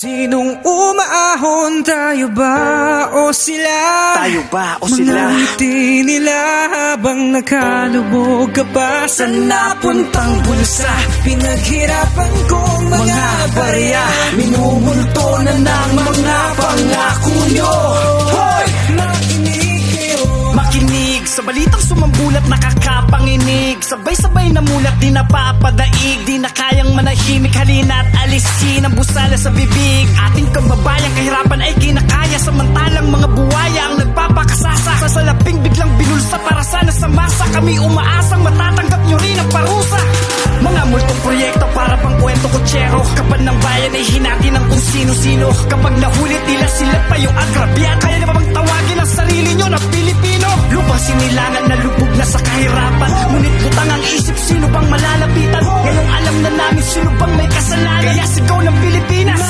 Sinong umaahon, tayo ba o sila? Tayo ba o sila? Mga ngiti nila habang nakalubog ka pa sa napuntang bulsa. Pinaghirapan kong mga barya, minumulto na ng mga pangako nyo. Hoy! Makinig kayo, Makinig sa balitang sumambulat, nakakapanginig. Sabay-sabay na mulat, di napapadaig. Di na kayang manahimik, halina't alisin ang busala sa bibig. Ating kababayang kahirapan ay kinakaya, samantalang mga buwaya ang nagpapakasasa. Sa salaping biglang binulsa para sana sa masa. Kami umaasang matatanggap nyo rin ang parusa. Mga multong proyekto para pang kwento kutsero. Kapag ng bayan ay hinati ng kung sino-sino. Kapag nahulit nila sila pa yung agrabyat. Kaya na ba bang tawagin ang sarili nyo na Pilipino? Lupang sinilangan na lubog na sa kahirapan. Ngunit butang ang isip, sino bang malalapitan? Ngayong alam na namin sino bang may kasalanan. Kaya sigaw ng Pilipinas,